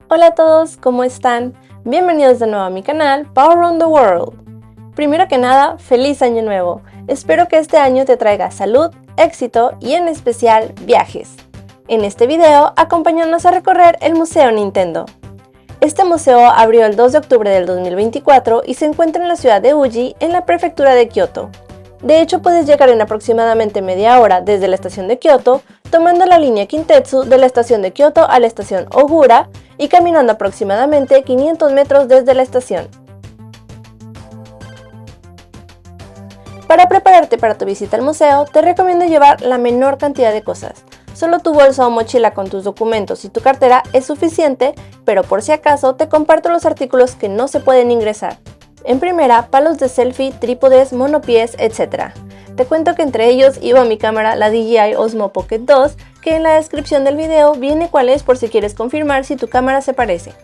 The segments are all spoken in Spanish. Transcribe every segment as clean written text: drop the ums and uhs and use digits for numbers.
Hola a todos, ¿cómo están? Bienvenidos de nuevo a mi canal Power Around the World. Primero que nada, feliz año nuevo. Espero que este año te traiga salud, éxito y en especial viajes. En este video, acompáñanos a recorrer el Museo Nintendo. Este museo abrió el 2 de octubre del 2024 y se encuentra en la ciudad de Uji, en la prefectura de Kioto. De hecho, puedes llegar en aproximadamente media hora desde la estación de Kioto, tomando la línea Kintetsu de la estación de Kioto a la estación Ogura y caminando aproximadamente 500 metros desde la estación. Para prepararte para tu visita al museo, te recomiendo llevar la menor cantidad de cosas. Solo tu bolsa o mochila con tus documentos y tu cartera es suficiente, pero por si acaso te comparto los artículos que no se pueden ingresar. En primera, palos de selfie, trípodes, monopiés, etc. Te cuento que entre ellos iba mi cámara, la DJI Osmo Pocket 2, que en la descripción del video viene cuál es por si quieres confirmar si tu cámara se parece.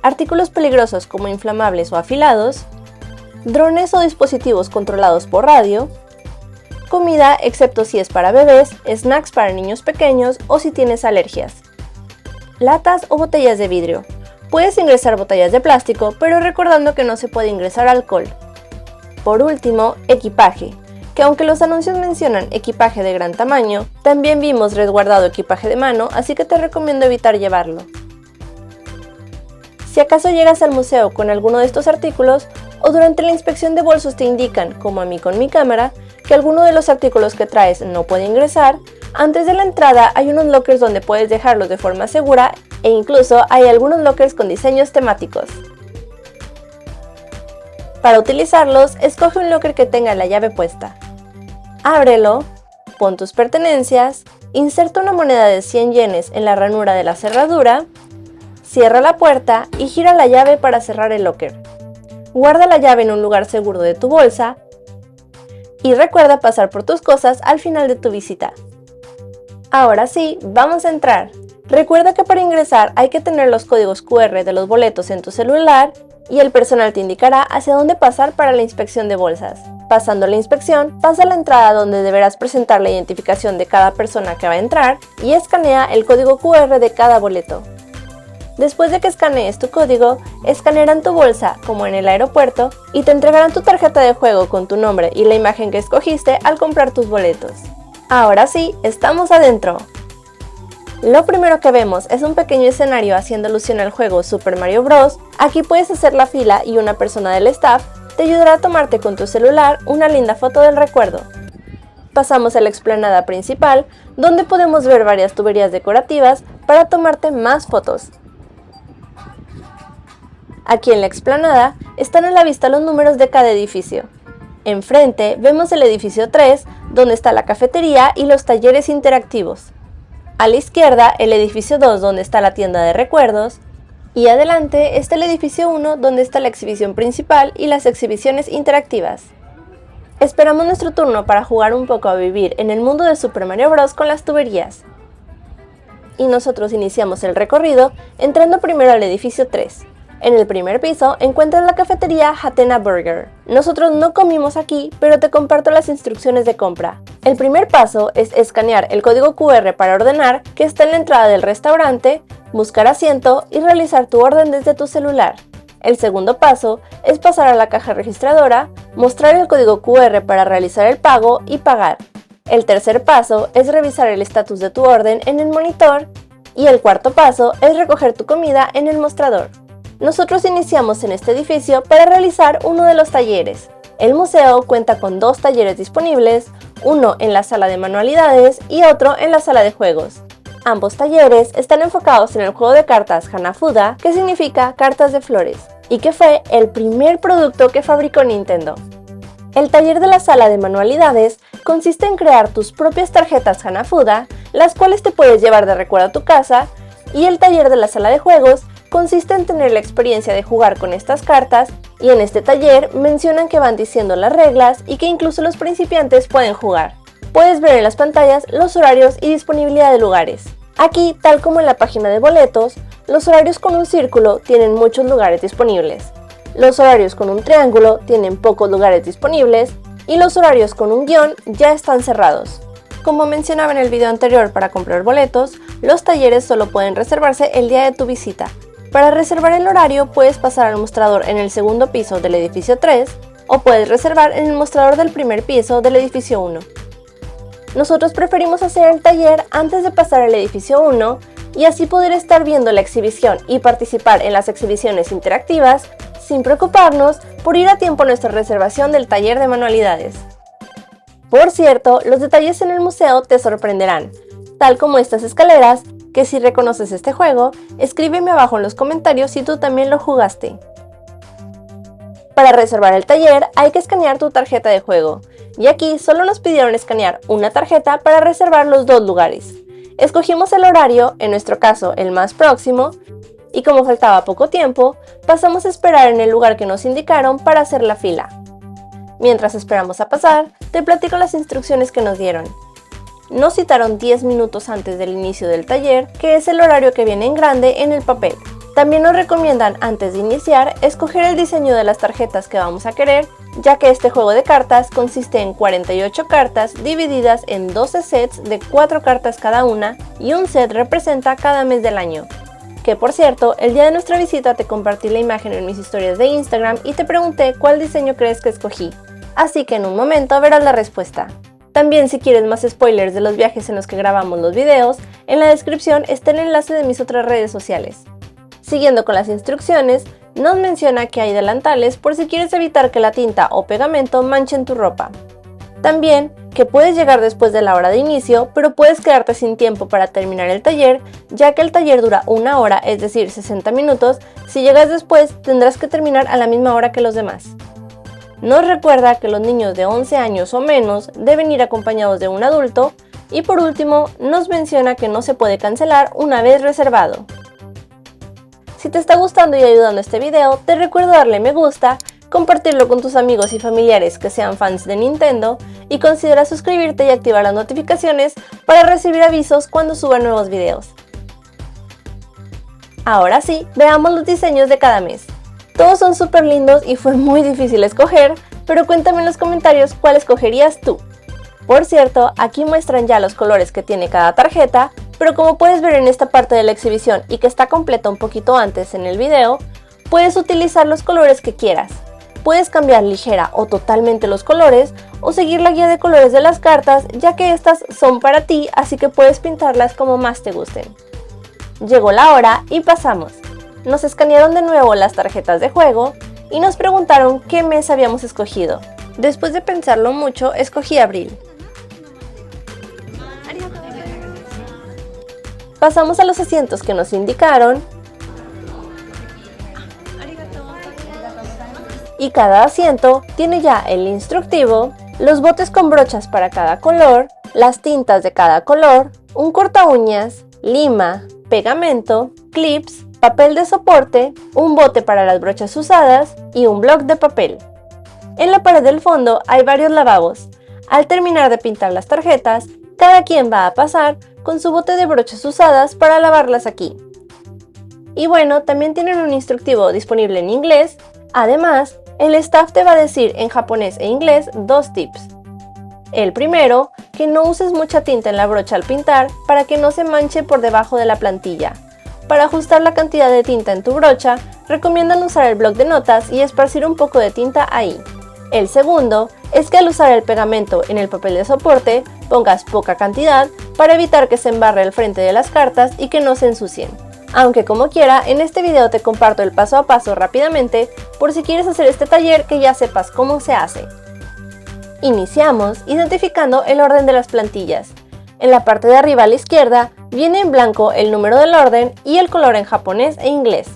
Artículos peligrosos como inflamables o afilados, drones o dispositivos controlados por radio, comida excepto si es para bebés, snacks para niños pequeños o si tienes alergias, latas o botellas de vidrio. Puedes ingresar botellas de plástico, pero recordando que no se puede ingresar alcohol. Por último, equipaje, que aunque los anuncios mencionan equipaje de gran tamaño, también vimos resguardado equipaje de mano, así que te recomiendo evitar llevarlo. Si acaso llegas al museo con alguno de estos artículos, o durante la inspección de bolsos te indican, como a mí con mi cámara, que alguno de los artículos que traes no puede ingresar, antes de la entrada hay unos lockers donde puedes dejarlos de forma segura e incluso hay algunos lockers con diseños temáticos. Para utilizarlos, escoge un locker que tenga la llave puesta. Ábrelo, pon tus pertenencias, inserta una moneda de 100 yenes en la ranura de la cerradura, cierra la puerta y gira la llave para cerrar el locker. Guarda la llave en un lugar seguro de tu bolsa y recuerda pasar por tus cosas al final de tu visita. Ahora sí, vamos a entrar. Recuerda que para ingresar hay que tener los códigos QR de los boletos en tu celular y el personal te indicará hacia dónde pasar para la inspección de bolsas. Pasando la inspección, pasa a la entrada donde deberás presentar la identificación de cada persona que va a entrar y escanea el código QR de cada boleto. Después de que escanees tu código, escanearán tu bolsa, como en el aeropuerto, y te entregarán tu tarjeta de juego con tu nombre y la imagen que escogiste al comprar tus boletos. Ahora sí, estamos adentro. Lo primero que vemos es un pequeño escenario haciendo alusión al juego Super Mario Bros. Aquí puedes hacer la fila y una persona del staff te ayudará a tomarte con tu celular una linda foto del recuerdo. Pasamos a la explanada principal, donde podemos ver varias tuberías decorativas para tomarte más fotos. Aquí en la explanada están a la vista los números de cada edificio. Enfrente vemos el edificio 3, donde está la cafetería y los talleres interactivos. A la izquierda el edificio 2, donde está la tienda de recuerdos. Y adelante está el edificio 1, donde está la exhibición principal y las exhibiciones interactivas. Esperamos nuestro turno para jugar un poco a vivir en el mundo de Super Mario Bros. Con las tuberías. Y nosotros iniciamos el recorrido entrando primero al edificio 3. En el primer piso encuentras la cafetería Hatena Burger. Nosotros no comimos aquí, pero te comparto las instrucciones de compra. El primer paso es escanear el código QR para ordenar, que está en la entrada del restaurante, buscar asiento y realizar tu orden desde tu celular. El segundo paso es pasar a la caja registradora, mostrar el código QR para realizar el pago y pagar. El tercer paso es revisar el estatus de tu orden en el monitor y el cuarto paso es recoger tu comida en el mostrador. Nosotros iniciamos en este edificio para realizar uno de los talleres. El museo cuenta con 2 talleres disponibles, uno en la sala de manualidades y otro en la sala de juegos. Ambos talleres están enfocados en el juego de cartas Hanafuda, que significa cartas de flores, y que fue el primer producto que fabricó Nintendo. El taller de la sala de manualidades consiste en crear tus propias tarjetas Hanafuda, las cuales te puedes llevar de recuerdo a tu casa, y el taller de la sala de juegos consiste en tener la experiencia de jugar con estas cartas y en este taller mencionan que van diciendo las reglas y que incluso los principiantes pueden jugar. Puedes ver en las pantallas los horarios y disponibilidad de lugares. Aquí, tal como en la página de boletos, los horarios con un círculo tienen muchos lugares disponibles. Los horarios con un triángulo tienen pocos lugares disponibles y los horarios con un guión ya están cerrados. Como mencionaba en el video anterior para comprar boletos, los talleres solo pueden reservarse el día de tu visita. Para reservar el horario puedes pasar al mostrador en el segundo piso del edificio 3 o puedes reservar en el mostrador del primer piso del edificio 1. Nosotros preferimos hacer el taller antes de pasar al edificio 1 y así poder estar viendo la exhibición y participar en las exhibiciones interactivas sin preocuparnos por ir a tiempo a nuestra reservación del taller de manualidades. Por cierto, los detalles en el museo te sorprenderán, tal como estas escaleras, que si reconoces este juego, escríbeme abajo en los comentarios si tú también lo jugaste. Para reservar el taller hay que escanear tu tarjeta de juego, y aquí solo nos pidieron escanear una tarjeta para reservar los 2 lugares. Escogimos el horario, en nuestro caso el más próximo, y como faltaba poco tiempo, pasamos a esperar en el lugar que nos indicaron para hacer la fila. Mientras esperamos a pasar, te platico las instrucciones que nos dieron. Nos citaron 10 minutos antes del inicio del taller, que es el horario que viene en grande en el papel. También nos recomiendan antes de iniciar escoger el diseño de las tarjetas que vamos a querer, ya que este juego de cartas consiste en 48 cartas divididas en 12 sets de 4 cartas cada una y un set representa cada mes del año. Que por cierto, el día de nuestra visita te compartí la imagen en mis historias de Instagram y te pregunté cuál diseño crees que escogí, así que en un momento verás la respuesta. También si quieres más spoilers de los viajes en los que grabamos los videos, en la descripción está el enlace de mis otras redes sociales. Siguiendo con las instrucciones, nos menciona que hay delantales por si quieres evitar que la tinta o pegamento manchen tu ropa. También que puedes llegar después de la hora de inicio, pero puedes quedarte sin tiempo para terminar el taller, ya que el taller dura 1 hora, es decir, 60 minutos. Si llegas después, tendrás que terminar a la misma hora que los demás. Nos recuerda que los niños de 11 años o menos deben ir acompañados de un adulto y por último nos menciona que no se puede cancelar una vez reservado. Si te está gustando y ayudando este video, te recuerdo darle me gusta, compartirlo con tus amigos y familiares que sean fans de Nintendo y considera suscribirte y activar las notificaciones para recibir avisos cuando suba nuevos videos. Ahora sí, veamos los diseños de cada mes. Todos son súper lindos y fue muy difícil escoger, pero cuéntame en los comentarios cuál escogerías tú. Por cierto, aquí muestran ya los colores que tiene cada tarjeta, pero como puedes ver en esta parte de la exhibición y que está completa un poquito antes en el video, puedes utilizar los colores que quieras. Puedes cambiar ligera o totalmente los colores o seguir la guía de colores de las cartas, ya que estas son para ti, así que puedes pintarlas como más te gusten. Llegó la hora y pasamos. Nos escanearon de nuevo las tarjetas de juego y nos preguntaron qué mes habíamos escogido. Después de pensarlo mucho, escogí abril. Pasamos a los asientos que nos indicaron y cada asiento tiene ya el instructivo, los botes con brochas para cada color, las tintas de cada color, un corta uñas, lima, pegamento, clips, papel de soporte, un bote para las brochas usadas y un bloc de papel. En la pared del fondo hay varios lavabos. Al terminar de pintar las tarjetas, cada quien va a pasar con su bote de brochas usadas para lavarlas aquí. Y bueno, también tienen un instructivo disponible en inglés. Además, el staff te va a decir en japonés e inglés 2 tips. El primero, que no uses mucha tinta en la brocha al pintar para que no se manche por debajo de la plantilla. Para ajustar la cantidad de tinta en tu brocha, recomiendan usar el bloc de notas y esparcir un poco de tinta ahí. El segundo es que al usar el pegamento en el papel de soporte, pongas poca cantidad para evitar que se embarre el frente de las cartas y que no se ensucien. Aunque como quiera, en este video te comparto el paso a paso rápidamente por si quieres hacer este taller que ya sepas cómo se hace. Iniciamos identificando el orden de las plantillas. En la parte de arriba a la izquierda viene en blanco el número del orden y el color en japonés e inglés.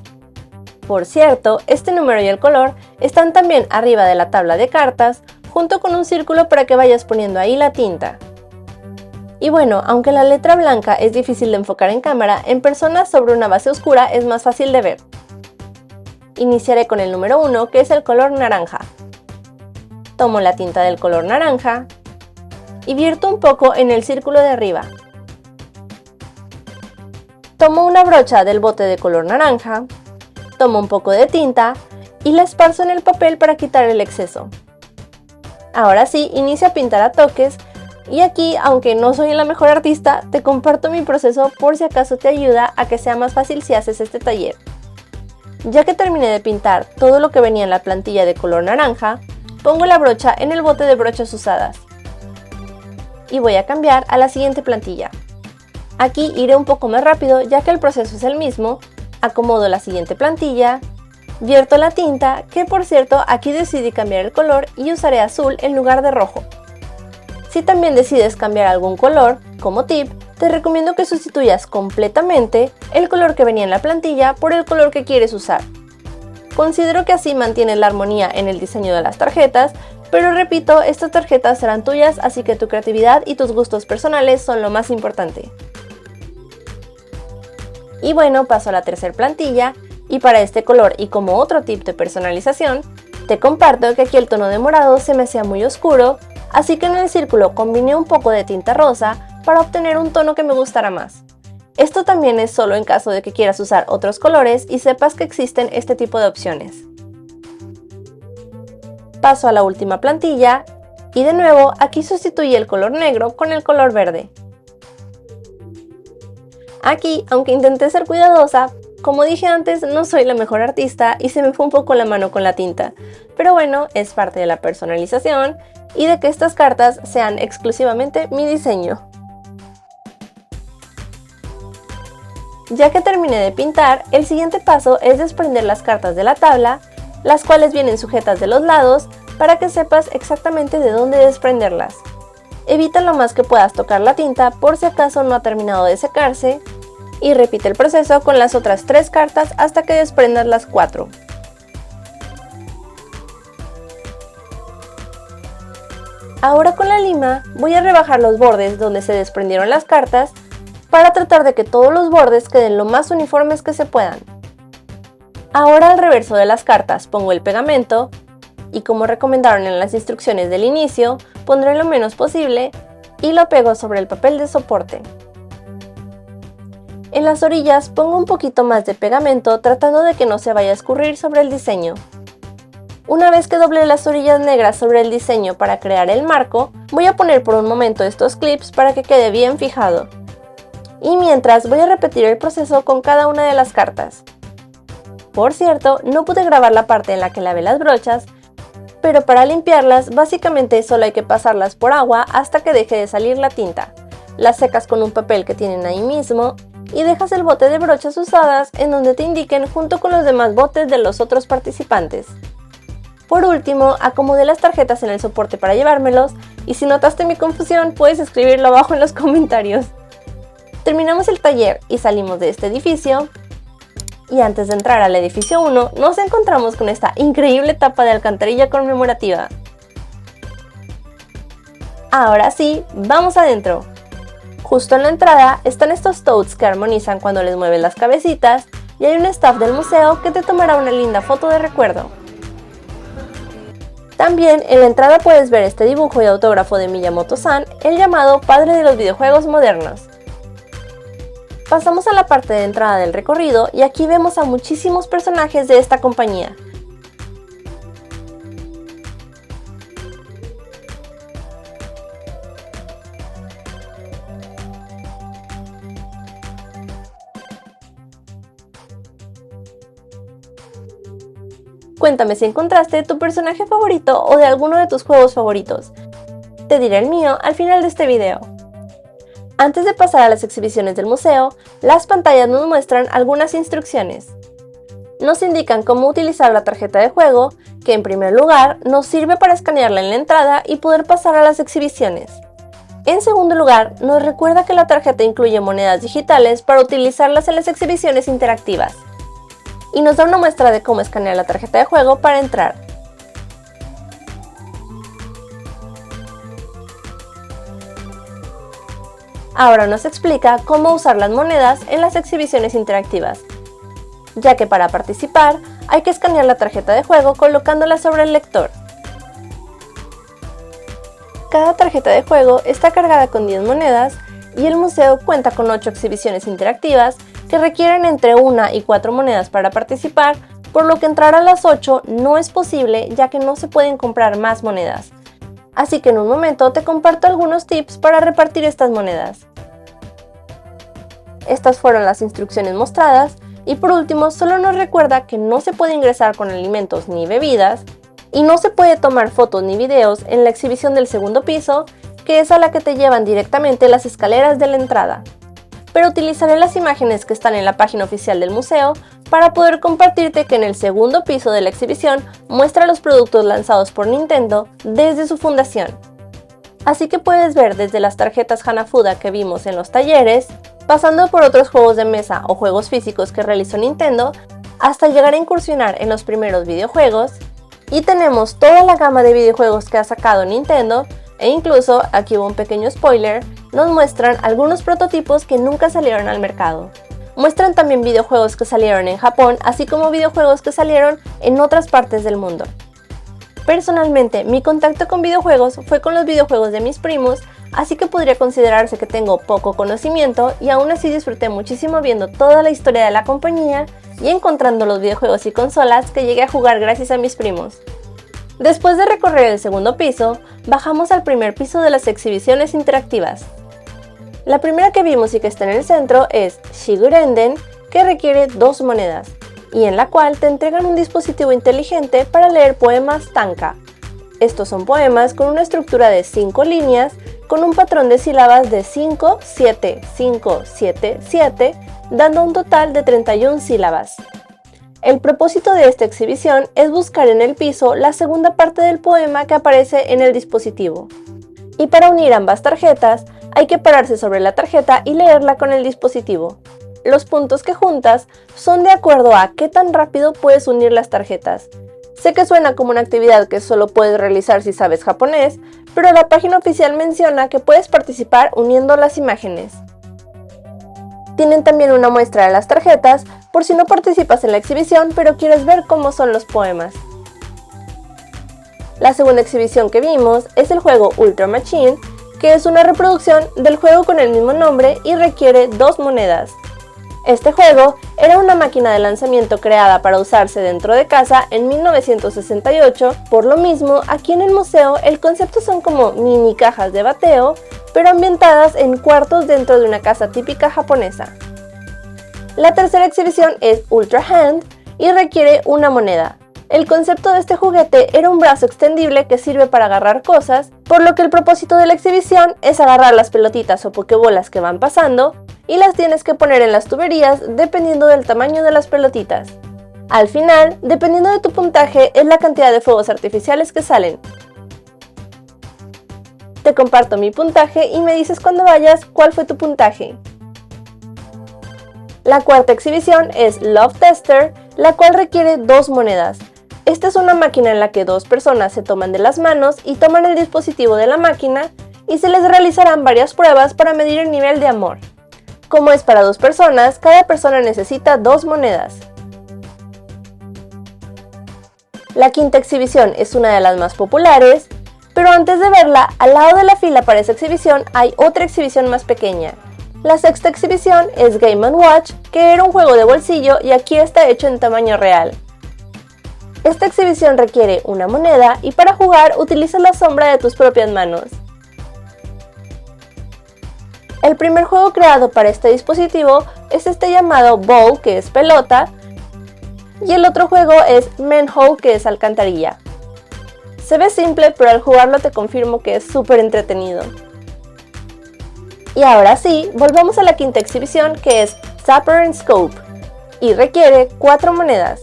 Por cierto, este número y el color están también arriba de la tabla de cartas, junto con un círculo para que vayas poniendo ahí la tinta. Y bueno, aunque la letra blanca es difícil de enfocar en cámara, en persona sobre una base oscura es más fácil de ver. Iniciaré con el número 1, que es el color naranja. Tomo la tinta del color naranja y vierto un poco en el círculo de arriba. Tomo una brocha del bote de color naranja, tomo un poco de tinta y la esparzo en el papel para quitar el exceso. Ahora sí, inicio a pintar a toques y aquí, aunque no soy la mejor artista, te comparto mi proceso por si acaso te ayuda a que sea más fácil si haces este taller. Ya que terminé de pintar todo lo que venía en la plantilla de color naranja, pongo la brocha en el bote de brochas usadas y voy a cambiar a la siguiente plantilla. Aquí iré un poco más rápido ya que el proceso es el mismo. Acomodo la siguiente plantilla, vierto la tinta, que por cierto aquí decidí cambiar el color y usaré azul en lugar de rojo. Si también decides cambiar algún color, como tip, te recomiendo que sustituyas completamente el color que venía en la plantilla por el color que quieres usar. Considero que así mantienes la armonía en el diseño de las tarjetas, pero repito, estas tarjetas serán tuyas, así que tu creatividad y tus gustos personales son lo más importante. Y bueno, paso a la tercera plantilla, y para este color y como otro tip de personalización, te comparto que aquí el tono de morado se me hacía muy oscuro, así que en el círculo combiné un poco de tinta rosa para obtener un tono que me gustara más. Esto también es solo en caso de que quieras usar otros colores y sepas que existen este tipo de opciones. Paso a la última plantilla y de nuevo aquí sustituí el color negro con el color verde. Aquí, aunque intenté ser cuidadosa, como dije antes, no soy la mejor artista y se me fue un poco la mano con la tinta, pero bueno, es parte de la personalización y de que estas cartas sean exclusivamente mi diseño. Ya que terminé de pintar, el siguiente paso es desprender las cartas de la tabla, las cuales vienen sujetas de los lados, para que sepas exactamente de dónde desprenderlas. Evita lo más que puedas tocar la tinta por si acaso no ha terminado de secarse, y repite el proceso con las otras 3 cartas hasta que desprendas las 4. Ahora con la lima voy a rebajar los bordes donde se desprendieron las cartas para tratar de que todos los bordes queden lo más uniformes que se puedan. Ahora al reverso de las cartas pongo el pegamento y como recomendaron en las instrucciones del inicio, pondré lo menos posible y lo pego sobre el papel de soporte. En las orillas pongo un poquito más de pegamento tratando de que no se vaya a escurrir sobre el diseño. Una vez que doblé las orillas negras sobre el diseño para crear el marco, voy a poner por un momento estos clips para que quede bien fijado. Y mientras voy a repetir el proceso con cada una de las cartas. Por cierto, no pude grabar la parte en la que lavé las brochas, pero para limpiarlas básicamente solo hay que pasarlas por agua hasta que deje de salir la tinta. Las secas con un papel que tienen ahí mismo y dejas el bote de brochas usadas en donde te indiquen junto con los demás botes de los otros participantes. Por último, acomodé las tarjetas en el soporte para llevármelos y si notaste mi confusión puedes escribirlo abajo en los comentarios. Terminamos el taller y salimos de este edificio. Y antes de entrar al edificio 1, nos encontramos con esta increíble tapa de alcantarilla conmemorativa. Ahora sí, vamos adentro. Justo en la entrada están estos toads que armonizan cuando les mueven las cabecitas y hay un staff del museo que te tomará una linda foto de recuerdo. También en la entrada puedes ver este dibujo y autógrafo de Miyamoto-san, el llamado padre de los videojuegos modernos. Pasamos a la parte de entrada del recorrido y aquí vemos a muchísimos personajes de esta compañía. Cuéntame si encontraste tu personaje favorito o de alguno de tus juegos favoritos. Te diré el mío al final de este video. Antes de pasar a las exhibiciones del museo, las pantallas nos muestran algunas instrucciones. Nos indican cómo utilizar la tarjeta de juego, que en primer lugar nos sirve para escanearla en la entrada y poder pasar a las exhibiciones. En segundo lugar, nos recuerda que la tarjeta incluye monedas digitales para utilizarlas en las exhibiciones interactivas. Y nos da una muestra de cómo escanear la tarjeta de juego para entrar. Ahora nos explica cómo usar las monedas en las exhibiciones interactivas, ya que para participar hay que escanear la tarjeta de juego colocándola sobre el lector. Cada tarjeta de juego está cargada con 10 monedas y el museo cuenta con 8 exhibiciones interactivas que requieren entre 1 y 4 monedas para participar, por lo que entrar a las 8 no es posible ya que no se pueden comprar más monedas. Así que en un momento te comparto algunos tips para repartir estas monedas. Estas fueron las instrucciones mostradas Y por último, solo nos recuerda que no se puede ingresar con alimentos ni bebidas, y no se puede tomar fotos ni videos en la exhibición del segundo piso, que es a la que te llevan directamente las escaleras de la entrada. Pero utilizaré las imágenes que están en la página oficial del museo para poder compartirte que en el segundo piso de la exhibición muestra los productos lanzados por Nintendo desde su fundación. Así que puedes ver desde las tarjetas Hanafuda que vimos en los talleres, pasando por otros juegos de mesa o juegos físicos que realizó Nintendo, hasta llegar a incursionar en los primeros videojuegos, y tenemos toda la gama de videojuegos que ha sacado Nintendo, e incluso, aquí hubo un pequeño spoiler, nos muestran algunos prototipos que nunca salieron al mercado. Muestran también videojuegos que salieron en Japón, así como videojuegos que salieron en otras partes del mundo. Personalmente, mi contacto con videojuegos fue con los videojuegos de mis primos, así que podría considerarse que tengo poco conocimiento y aún así disfruté muchísimo viendo toda la historia de la compañía y encontrando los videojuegos y consolas que llegué a jugar gracias a mis primos. Después de recorrer el segundo piso, bajamos al primer piso de las exhibiciones interactivas. La primera que vimos y que está en el centro es Shigurenden, que requiere 2 monedas, y en la cual te entregan un dispositivo inteligente para leer poemas Tanka. Estos son poemas con una estructura de 5 líneas, con un patrón de sílabas de 5, 7, 5, 7, 7, dando un total de 31 sílabas. El propósito de esta exhibición es buscar en el piso la segunda parte del poema que aparece en el dispositivo. Y para unir ambas tarjetas, hay que pararse sobre la tarjeta y leerla con el dispositivo. Los puntos que juntas son de acuerdo a qué tan rápido puedes unir las tarjetas. Sé que suena como una actividad que solo puedes realizar si sabes japonés, pero la página oficial menciona que puedes participar uniendo las imágenes. Tienen también una muestra de las tarjetas por si no participas en la exhibición pero quieres ver cómo son los poemas. La segunda exhibición que vimos es el juego Ultra Machine, que es una reproducción del juego con el mismo nombre y requiere 2 monedas. Este juego era una máquina de lanzamiento creada para usarse dentro de casa en 1968, por lo mismo aquí en el museo el concepto son como mini cajas de bateo, pero ambientadas en cuartos dentro de una casa típica japonesa. La tercera exhibición es Ultra Hand y requiere 1 moneda. El concepto de este juguete era un brazo extendible que sirve para agarrar cosas, por lo que el propósito de la exhibición es agarrar las pelotitas o pokebolas que van pasando y las tienes que poner en las tuberías dependiendo del tamaño de las pelotitas. Al final, dependiendo de tu puntaje, es la cantidad de fuegos artificiales que salen. Te comparto mi puntaje y me dices cuando vayas cuál fue tu puntaje. La cuarta exhibición es Love Tester, la cual requiere 2 monedas. Esta es una máquina en la que 2 personas se toman de las manos y toman el dispositivo de la máquina y se les realizarán varias pruebas para medir el nivel de amor. Como es para 2 personas, cada persona necesita 2 monedas. La quinta exhibición es una de las más populares, pero antes de verla, al lado de la fila para esa exhibición hay otra exhibición más pequeña. La sexta exhibición es Game & Watch, que era un juego de bolsillo y aquí está hecho en tamaño real. Esta exhibición requiere 1 moneda y para jugar utiliza la sombra de tus propias manos. El primer juego creado para este dispositivo es este llamado Bowl, que es pelota, y el otro juego es Manhole, que es alcantarilla. Se ve simple, pero al jugarlo te confirmo que es súper entretenido. Y ahora sí, volvamos a la quinta exhibición, que es Zapper and Scope, y requiere 4 monedas.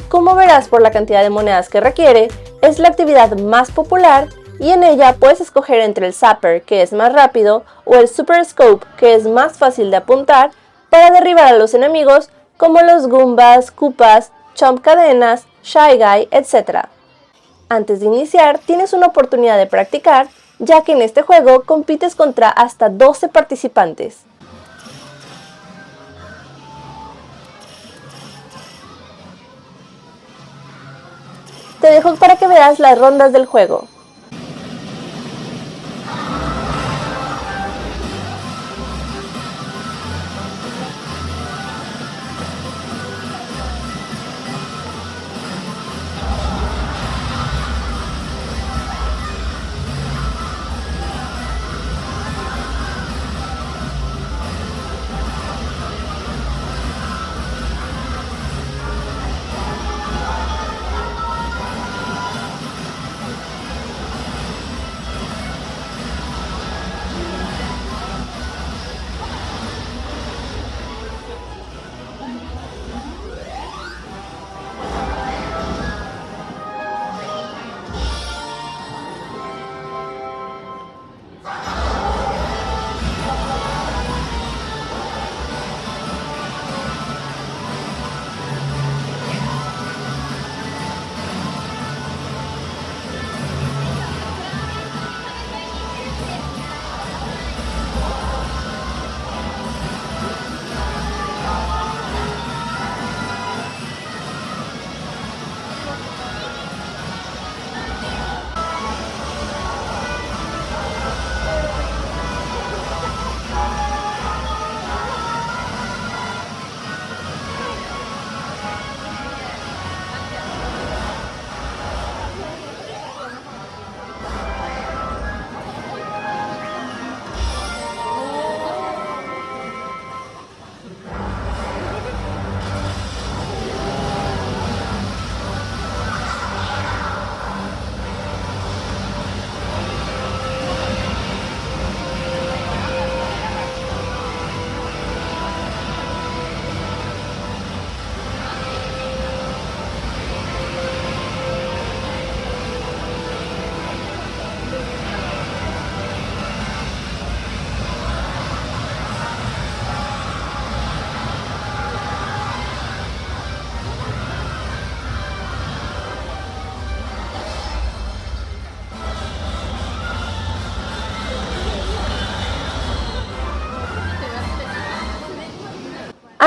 Como verás por la cantidad de monedas que requiere, es la actividad más popular y en ella puedes escoger entre el Zapper, que es más rápido, o el Super Scope, que es más fácil de apuntar, para derribar a los enemigos como los Goombas, Koopas, Chomp Cadenas, Shy Guy, etc. Antes de iniciar, tienes una oportunidad de practicar, ya que en este juego compites contra hasta 12 participantes. Te dejo para que veas las rondas del juego.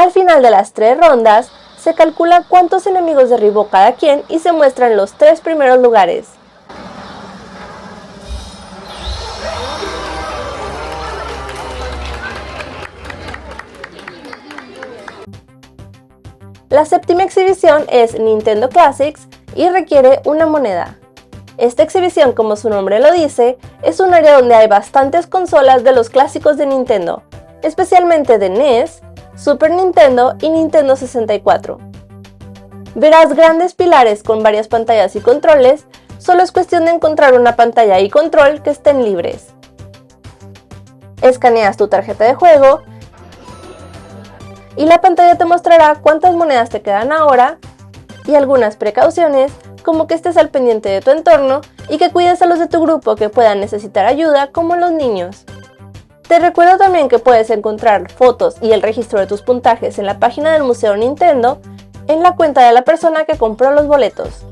Al final de las 3 rondas, se calcula cuántos enemigos derribó cada quien y se muestran los 3 primeros lugares. La séptima exhibición es Nintendo Classics y requiere una moneda. Esta exhibición, como su nombre lo dice, es un área donde hay bastantes consolas de los clásicos de Nintendo, especialmente de NES, Super Nintendo y Nintendo 64. Verás grandes pilares con varias pantallas y controles, solo es cuestión de encontrar una pantalla y control que estén libres. Escaneas tu tarjeta de juego y la pantalla te mostrará cuántas monedas te quedan ahora y algunas precauciones como que estés al pendiente de tu entorno y que cuides a los de tu grupo que puedan necesitar ayuda, como los niños. Te recuerdo también que puedes encontrar fotos y el registro de tus puntajes en la página del Museo Nintendo en la cuenta de la persona que compró los boletos.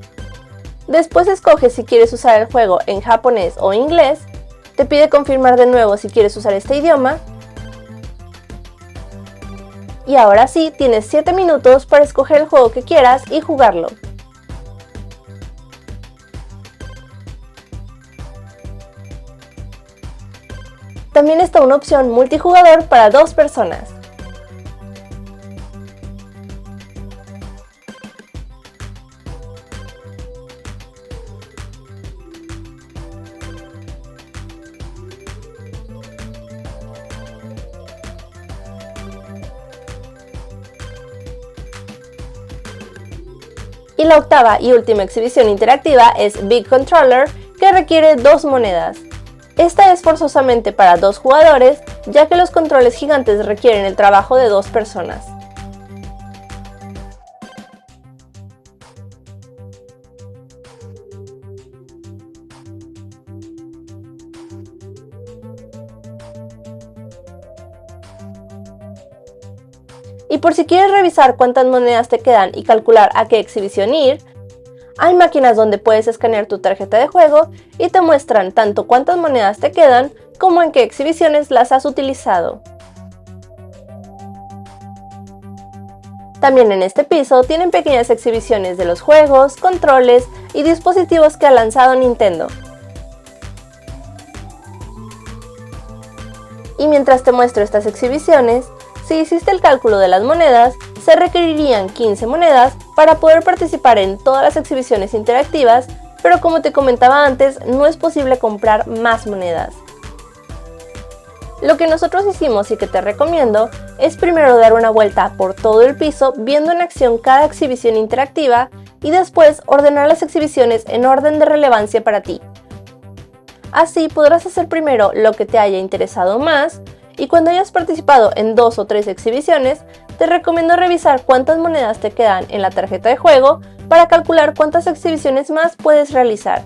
Después escoges si quieres usar el juego en japonés o inglés, te pide confirmar de nuevo si quieres usar este idioma. Y ahora sí, tienes 7 minutos para escoger el juego que quieras y jugarlo. También está una opción multijugador para 2 personas. Y la octava y última exhibición interactiva es Big Controller, que requiere 2 monedas. Esta es forzosamente para 2 jugadores, ya que los controles gigantes requieren el trabajo de 2 personas. Y por si quieres revisar cuántas monedas te quedan y calcular a qué exhibición ir, hay máquinas donde puedes escanear tu tarjeta de juego y te muestran tanto cuántas monedas te quedan como en qué exhibiciones las has utilizado. También en este piso tienen pequeñas exhibiciones de los juegos, controles y dispositivos que ha lanzado Nintendo. Y mientras te muestro estas exhibiciones, si hiciste el cálculo de las monedas, se requerirían 15 monedas para poder participar en todas las exhibiciones interactivas, pero como te comentaba antes, no es posible comprar más monedas. Lo que nosotros hicimos y que te recomiendo es primero dar una vuelta por todo el piso viendo en acción cada exhibición interactiva y después ordenar las exhibiciones en orden de relevancia para ti. Así podrás hacer primero lo que te haya interesado más, y cuando hayas participado en 2 o 3 exhibiciones, te recomiendo revisar cuántas monedas te quedan en la tarjeta de juego para calcular cuántas exhibiciones más puedes realizar.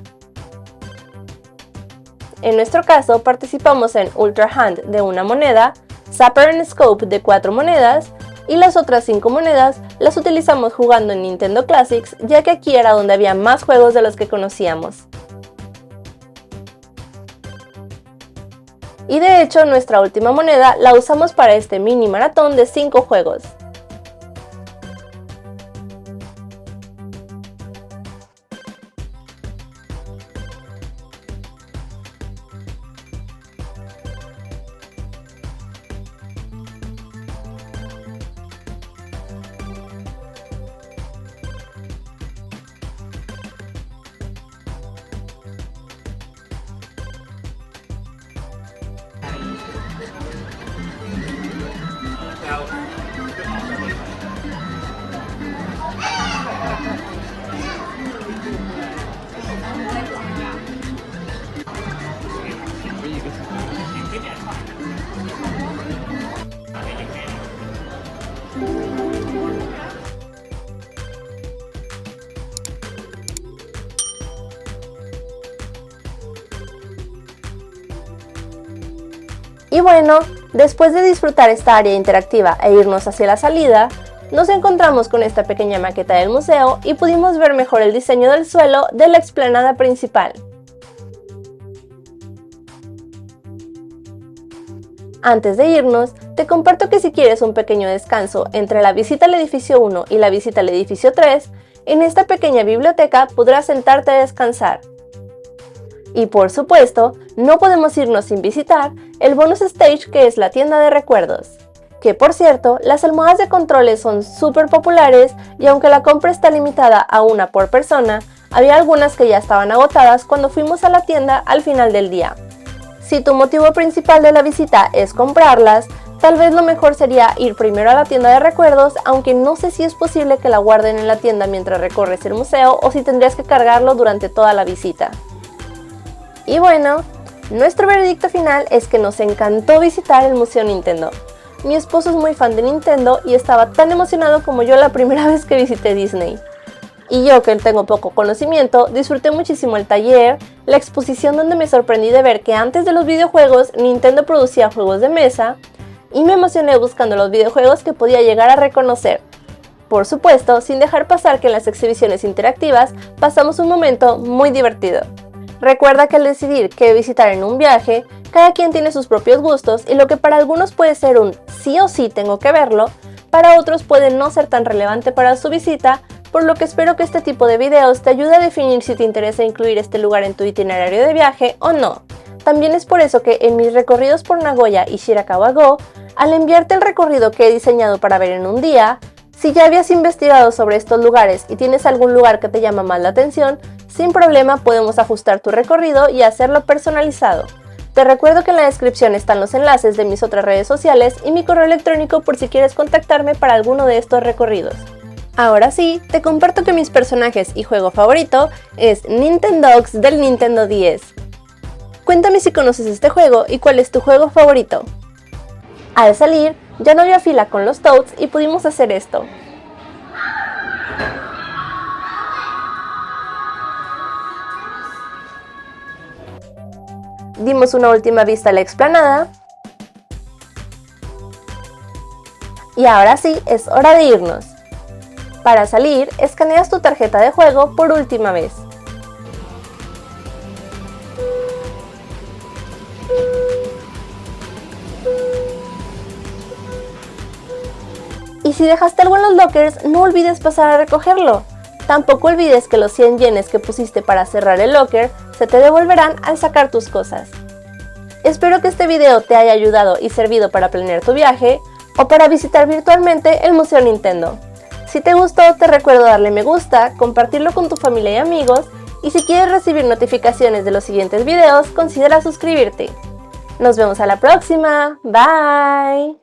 En nuestro caso, participamos en Ultra Hand de 1 moneda, Zapper and Scope de 4 monedas, y las otras 5 monedas las utilizamos jugando en Nintendo Classics, ya que aquí era donde había más juegos de los que conocíamos. Y de hecho, nuestra última moneda la usamos para este mini maratón de 5 juegos. Y bueno, después de disfrutar esta área interactiva e irnos hacia la salida, nos encontramos con esta pequeña maqueta del museo y pudimos ver mejor el diseño del suelo de la explanada principal. Antes de irnos, te comparto que si quieres un pequeño descanso entre la visita al edificio 1 y la visita al edificio 3, en esta pequeña biblioteca podrás sentarte a descansar. Y por supuesto, no podemos irnos sin visitar el bonus stage, que es la tienda de recuerdos. Que por cierto, las almohadas de controles son súper populares y aunque la compra está limitada a una por persona, había algunas que ya estaban agotadas cuando fuimos a la tienda al final del día. Si tu motivo principal de la visita es comprarlas, tal vez lo mejor sería ir primero a la tienda de recuerdos, aunque no sé si es posible que la guarden en la tienda mientras recorres el museo o si tendrías que cargarlo durante toda la visita. Y bueno, nuestro veredicto final es que nos encantó visitar el Museo Nintendo. Mi esposo es muy fan de Nintendo y estaba tan emocionado como yo la primera vez que visité Disney. Y yo, que tengo poco conocimiento, disfruté muchísimo el taller, la exposición donde me sorprendí de ver que antes de los videojuegos Nintendo producía juegos de mesa, y me emocioné buscando los videojuegos que podía llegar a reconocer. Por supuesto, sin dejar pasar que en las exhibiciones interactivas pasamos un momento muy divertido. Recuerda que al decidir qué visitar en un viaje, cada quien tiene sus propios gustos y lo que para algunos puede ser un sí o sí tengo que verlo, para otros puede no ser tan relevante para su visita, por lo que espero que este tipo de videos te ayude a definir si te interesa incluir este lugar en tu itinerario de viaje o no. También es por eso que en mis recorridos por Nagoya y Shirakawa-go, al enviarte el recorrido que he diseñado para ver en un día, si ya habías investigado sobre estos lugares y tienes algún lugar que te llama más la atención, sin problema podemos ajustar tu recorrido y hacerlo personalizado. Te recuerdo que en la descripción están los enlaces de mis otras redes sociales y mi correo electrónico por si quieres contactarme para alguno de estos recorridos. Ahora sí, te comparto que mis personajes y juego favorito es Nintendogs del Nintendo 10. Cuéntame si conoces este juego y cuál es tu juego favorito. Al salir, ya no había fila con los Toads y pudimos hacer esto. Dimos una última vista a la explanada. Y ahora sí, es hora de irnos. Para salir, escaneas tu tarjeta de juego por última vez. Y si dejaste algo en los lockers, no olvides pasar a recogerlo. Tampoco olvides que los 100 yenes que pusiste para cerrar el locker se te devolverán al sacar tus cosas. Espero que este video te haya ayudado y servido para planear tu viaje o para visitar virtualmente el Museo Nintendo. Si te gustó, te recuerdo darle me gusta, compartirlo con tu familia y amigos, y si quieres recibir notificaciones de los siguientes videos, considera suscribirte. Nos vemos a la próxima. Bye.